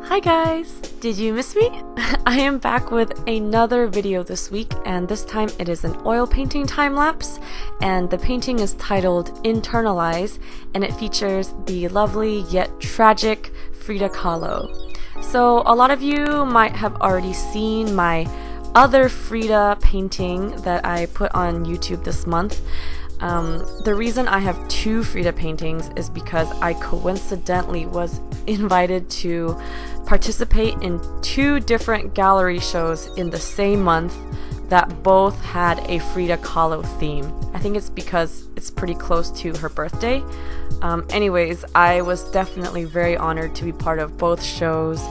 Hi guys! Did you miss me? I am back with another video this week, and this time it is an oil painting time lapse, and the painting is titled Internalize, and it features the lovely yet tragic Frida Kahlo. So a lot of you might have already seen my other Frida painting that I put on YouTube this month. The reason I have two Frida paintings is because I coincidentally was invited to participate in two different gallery shows in the same month that both had a Frida Kahlo theme. I think it's because it's pretty close to her birthday. Anyways, I was definitely very honored to be part of both shows,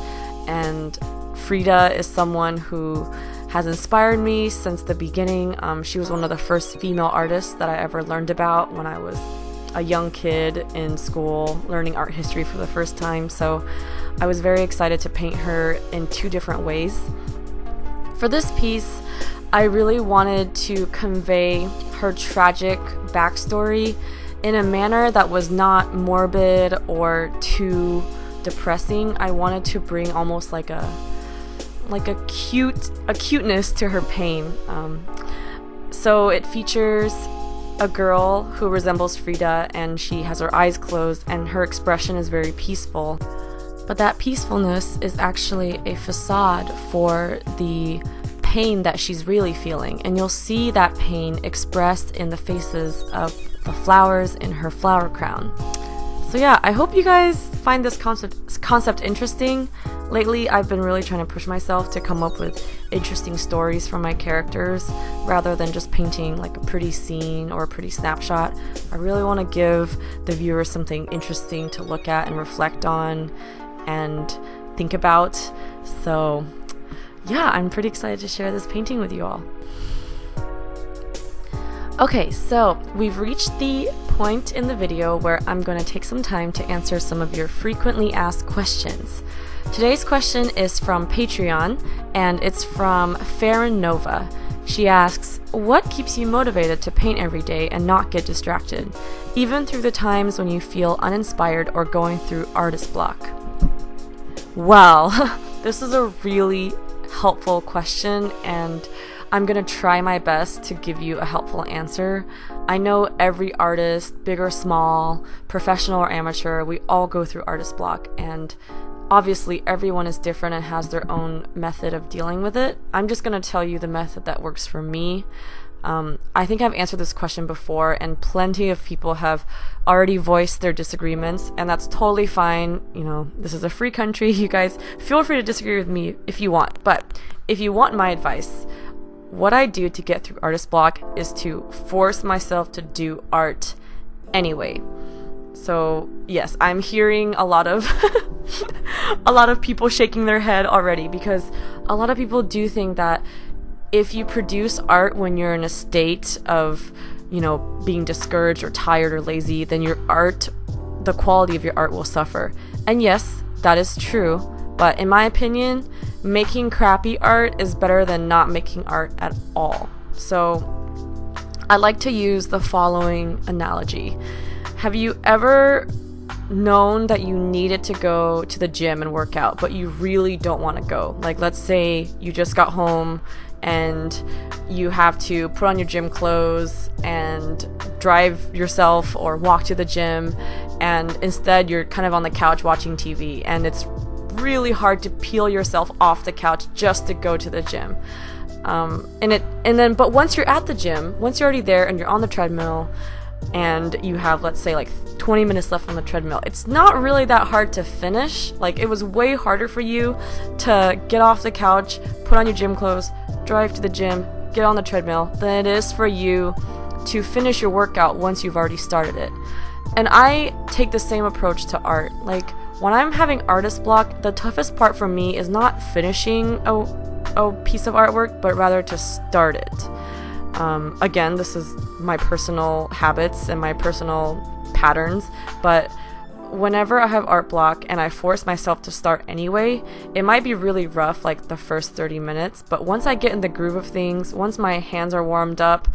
and Frida is someone who has inspired me since the beginning. She was one of the first female artists that I ever learned about when I was a young kid in school learning art history for the first time, so I was very excited to paint her in two different ways. For this piece, I really wanted to convey her tragic backstory in a manner that was not morbid or too depressing. I wanted to bring almost like a cuteness to her pain. So it features a girl who resembles Frida, and she has her eyes closed and her expression is very peaceful. But that peacefulness is actually a facade for the pain that she's really feeling, and you'll see that pain expressed in the faces of the flowers in her flower crown. So yeah, I hope you guys find this concept interesting. Lately, I've been really trying to push myself to come up with interesting stories for my characters rather than just painting like a pretty scene or a pretty snapshot. I really want to give the viewer something interesting to look at and reflect on and think about. So yeah, I'm pretty excited to share this painting with you all. Okay, so we've reached the point in the video where I'm going to take some time to answer some of your frequently asked questions. Today's question is from Patreon, and it's from Farron Nova. She asks, what keeps you motivated to paint every day and not get distracted, even through the times when you feel uninspired or going through artist block? Well, this is a really helpful question, and I'm going to try my best to give you a helpful answer. I know every artist, big or small, professional or amateur, we all go through artist block, and obviously everyone is different and has their own method of dealing with it. I'm just going to tell you the method that works for me. I think I've answered this question before, and plenty of people have already voiced their disagreements, and that's totally fine. You know, this is a free country. You guys feel free to disagree with me if you want, but if you want my advice, what I do to get through artist block is to force myself to do art anyway. So yes, I'm hearing a lot of people shaking their head already, because a lot of people do think that if you produce art when you're in a state of, you know, being discouraged or tired or lazy, then your art, the quality of your art will suffer. And yes, that is true, but in my opinion, making crappy art is better than not making art at all. So I like to use the following analogy. Have you ever known that you needed to go to the gym and work out, but you really don't want to go? Like, let's say you just got home and you have to put on your gym clothes and drive yourself or walk to the gym, and instead you're kind of on the couch watching TV, and it's really hard to peel yourself off the couch just to go to the gym. But once you're at the gym, once you're already there and you're on the treadmill, and you have, let's say, like 20 minutes left on the treadmill, it's not really that hard to finish. Like, it was way harder for you to get off the couch, put on your gym clothes, drive to the gym, get on the treadmill, than it is for you to finish your workout once you've already started it. And I take the same approach to art. Like, when I'm having artist block, the toughest part for me is not finishing a piece of artwork, but rather to start it. Again, this is my personal habits and my personal patterns, but whenever I have art block and I force myself to start anyway, it might be really rough like the first 30 minutes, but once I get in the groove of things, once my hands are warmed up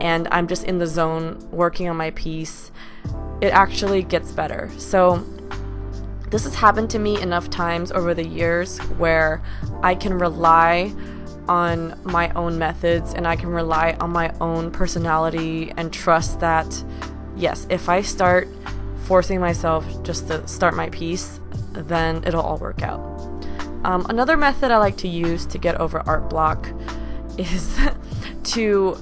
and I'm just in the zone working on my piece, it actually gets better. So This has happened to me enough times over the years where I can rely on my own methods and I can rely on my own personality and trust that, yes, if I start forcing myself just to start my piece, then it'll all work out. Another method I like to use to get over art block is to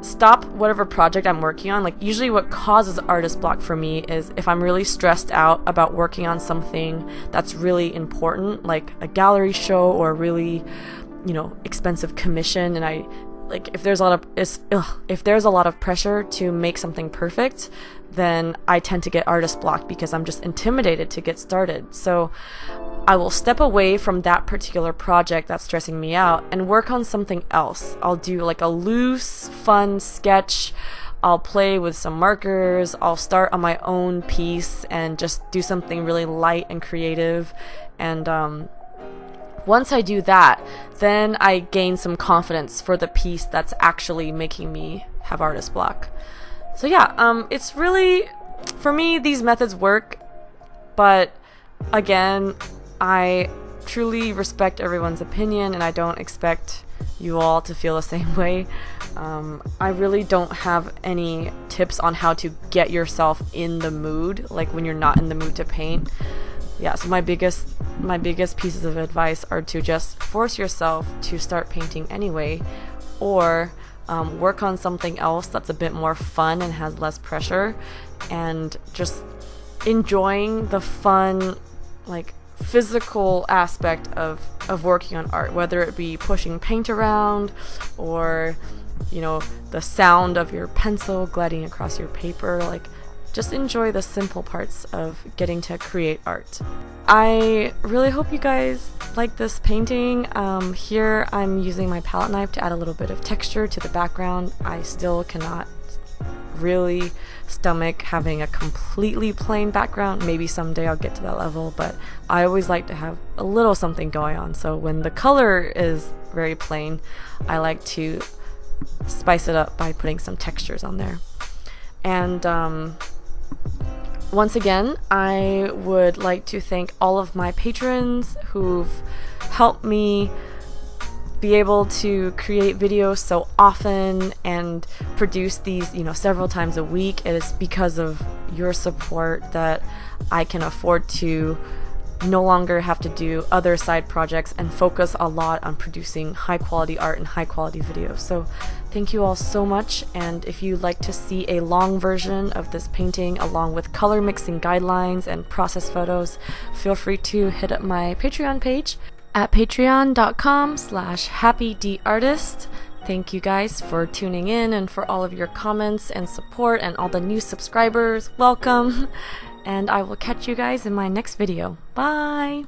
stop whatever project I'm working on. Like, usually what causes artist block for me is if I'm really stressed out about working on something that's really important, like a gallery show or a really, expensive commission, and I like if there's a lot of pressure to make something perfect, then I tend to get artist block because I'm just intimidated to get started. So I will step away from that particular project that's stressing me out and work on something else. I'll do like a loose, fun sketch. I'll play with some markers. I'll start on my own piece and just do something really light and creative. And once I do that, then I gain some confidence for the piece that's actually making me have artist block. So yeah, it's really, for me, these methods work, but again, I truly respect everyone's opinion and I don't expect you all to feel the same way. I really don't have any tips on how to get yourself in the mood, like when you're not in the mood to paint. Yeah, so my biggest pieces of advice are to just force yourself to start painting anyway, or work on something else that's a bit more fun and has less pressure, and just enjoying the fun, like, physical aspect of working on art, whether it be pushing paint around or the sound of your pencil gliding across your paper. Like, just enjoy the simple parts of getting to create art. I really hope you guys like this painting. Here I'm using my palette knife to add a little bit of texture to the background. I still cannot really stomach having a completely plain background. Maybe someday I'll get to that level, but I always like to have a little something going on. So when the color is very plain, I like to spice it up by putting some textures on there. And once again, I would like to thank all of my patrons who've helped me be able to create videos so often and produce these, several times a week. It is because of your support that I can afford to no longer have to do other side projects and focus a lot on producing high quality art and high quality videos. So thank you all so much, and if you'd like to see a long version of this painting along with color mixing guidelines and process photos, feel free to hit up my Patreon page at patreon.com/happydartist. Thank you guys for tuning in and for all of your comments and support and all the new subscribers. Welcome! And I will catch you guys in my next video. Bye!